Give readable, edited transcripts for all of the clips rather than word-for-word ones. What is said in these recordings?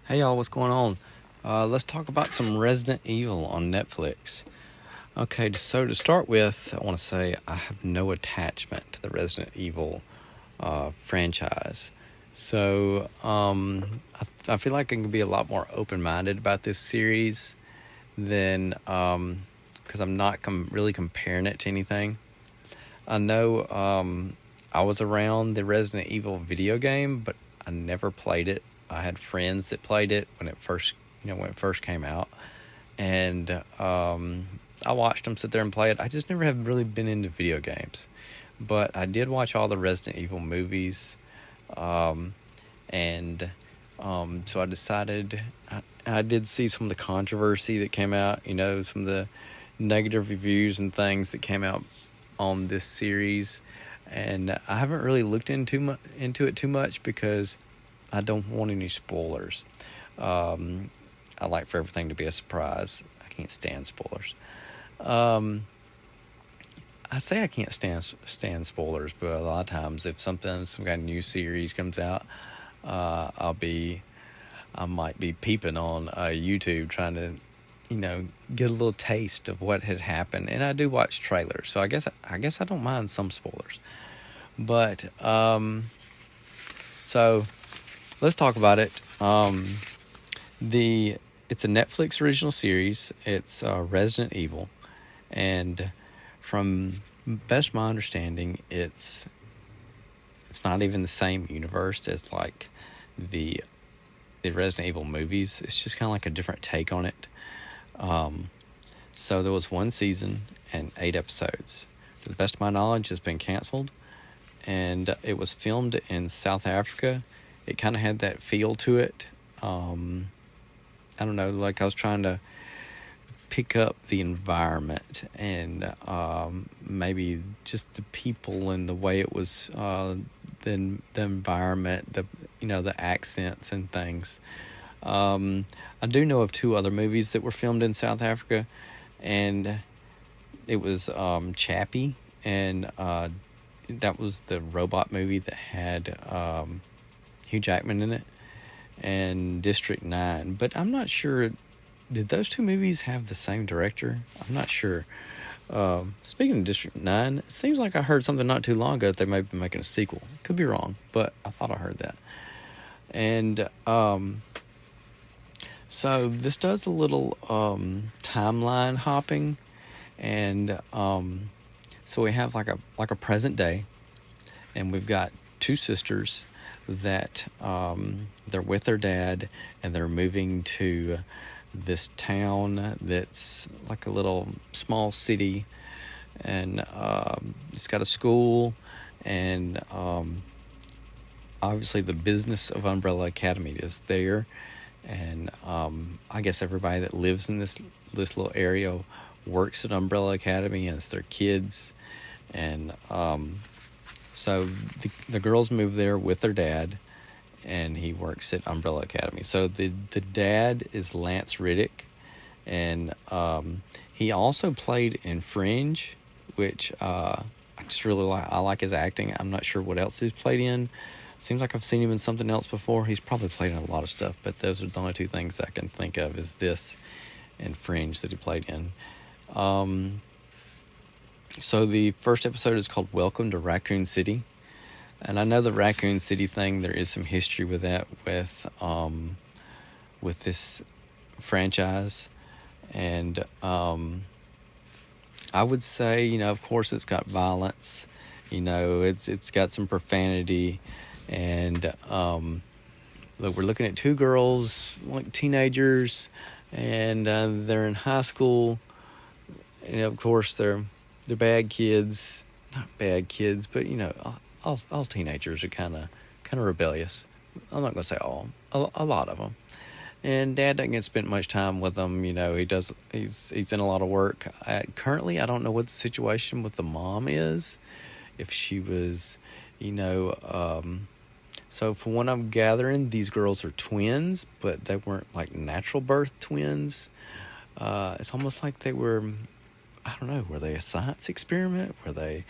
Hey y'all, what's going on? Let's talk about some Resident Evil on Netflix. Okay, so to start with, I want to say I have no attachment to the Resident Evil franchise. So I feel like I can be a lot more open-minded about this series than because I'm not really comparing it to anything. I know I was around the Resident Evil video game, but I never played it. I had friends that played it when it first came out, and I watched them sit there and play it. I just never have really been into video games, but I did watch all the Resident Evil movies, and so I decided I did see some of the controversy that came out. Some of the negative reviews and things that came out on this series, and I haven't really looked into it too much because I don't want any spoilers. I like for everything to be a surprise. I can't stand spoilers. I say I can't stand spoilers, but a lot of times if some kind of new series comes out, I might be peeping on YouTube trying to, get a little taste of what had happened. And I do watch trailers, so I guess I don't mind some spoilers. But so let's talk about it. It's a Netflix original series. It's Resident Evil, and from best of my understanding, it's not even the same universe as like the Resident Evil movies. It's just kind of like a different take on it. So there was one season and 8 episodes. To the best of my knowledge, it's been canceled, and it was filmed in South Africa. It kind of had that feel to it. I don't know, like I was trying to pick up the environment and maybe just the people and the way it was, the environment, the accents and things. I do know of 2 other movies that were filmed in South Africa, and it was Chappie, and that was the robot movie that had Hugh Jackman in it, and District 9. But I'm not sure, did those 2 movies have the same director? I'm not sure. Speaking of District 9, it seems like I heard something not too long ago that they may be making a sequel. Could be wrong, but I thought I heard that. And so this does a little timeline hopping, and so we have like a present day, and we've got 2 sisters that they're with their dad, and they're moving to this town that's like a little small city, and it's got a school, and obviously the business of Umbrella Academy is there, and I guess everybody that lives in this little area works at Umbrella Academy, and it's their kids, and so the girls move there with their dad, and he works at Umbrella Academy. So the dad is Lance Riddick, and he also played in Fringe, which I just really like. I like his acting. I'm not sure what else he's played in. Seems like I've seen him in something else before. He's probably played in a lot of stuff, but those are the only 2 things I can think of is this and Fringe that he played in. So the first episode is called Welcome to Raccoon City. And I know the Raccoon City thing, there is some history with that, with this franchise. And I would say, of course it's got violence, it's got some profanity, and look, we're looking at 2 girls, like teenagers, and they're in high school, and of course they're bad kids, not bad kids, but all teenagers are kind of rebellious. I'm not gonna say all, a lot of them. And Dad doesn't get spend much time with them. He's in a lot of work. Currently, I don't know what the situation with the mom is. If she was, so from what I'm gathering, these girls are twins, but they weren't like natural birth twins. It's almost like they were, I don't know, were they a science experiment? Were they,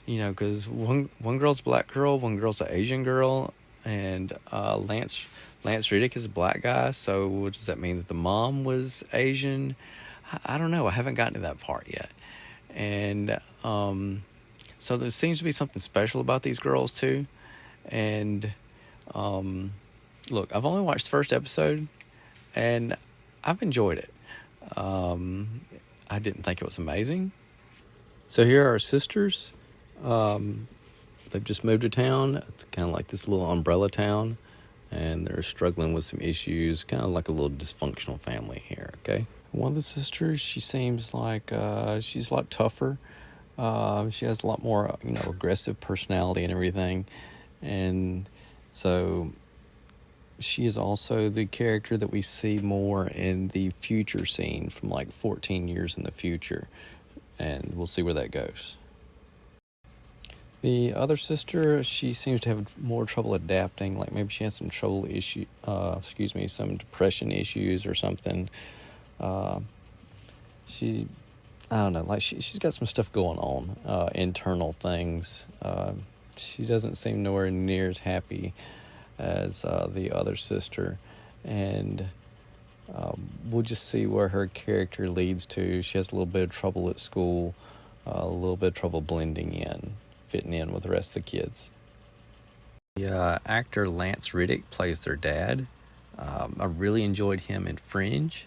because one girl's a black girl, one girl's an Asian girl, and Lance Lance Reddick is a black guy, so does that mean that the mom was Asian? I don't know. I haven't gotten to that part yet. And so there seems to be something special about these girls, too. And look, I've only watched the first episode, and I've enjoyed it. I didn't think it was amazing. So here are our sisters. They've just moved to town. It's kind of like this little umbrella town, and they're struggling with some issues, kind of like a little dysfunctional family here, okay? One of the sisters, she seems like she's a lot tougher. She has a lot more, aggressive personality and everything. And so she is also the character that we see more in the future scene from like 14 years in the future. And we'll see where that goes. The other sister, she seems to have more trouble adapting. Like maybe she has some some depression issues or something. I don't know, like she's got some stuff going on, internal things. She doesn't seem nowhere near as happy as the other sister, and we'll just see where her character leads to. She has a little bit of trouble at school, a little bit of trouble fitting in with the rest of the kids. The actor Lance Reddick plays their dad. I really enjoyed him in Fringe.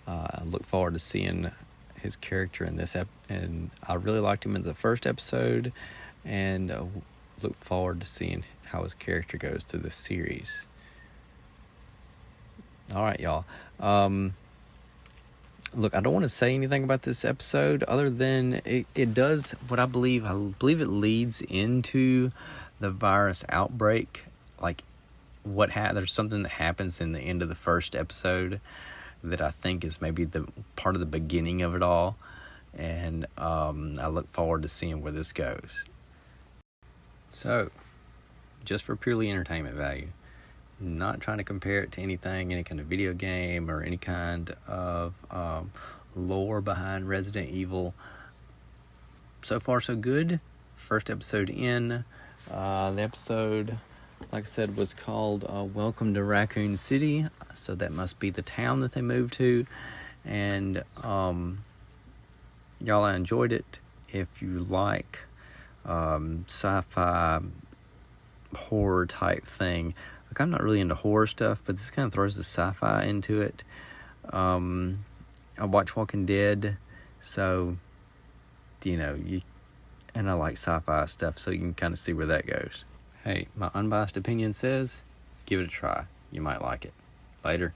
I look forward to seeing his character in this and I really liked him in the first episode, and look forward to seeing how his character goes through the series. All right, y'all. Look, I don't want to say anything about this episode other than it does what I believe it leads into the virus outbreak. Like there's something that happens in the end of the first episode that I think is maybe the part of the beginning of it all. And I look forward to seeing where this goes. So, just for purely entertainment value, not trying to compare it to anything, any kind of video game or any kind of lore behind Resident Evil. So far, so good. First episode in. The episode, like I said, was called Welcome to Raccoon City. So that must be the town that they moved to. And y'all, I enjoyed it. If you like sci-fi horror type thing, like I'm not really into horror stuff, but this kind of throws the sci-fi into it. I watch Walking Dead, so and I like sci-fi stuff, so you can kind of see where that goes. Hey, my unbiased opinion says, give it a try. You might like it. Later.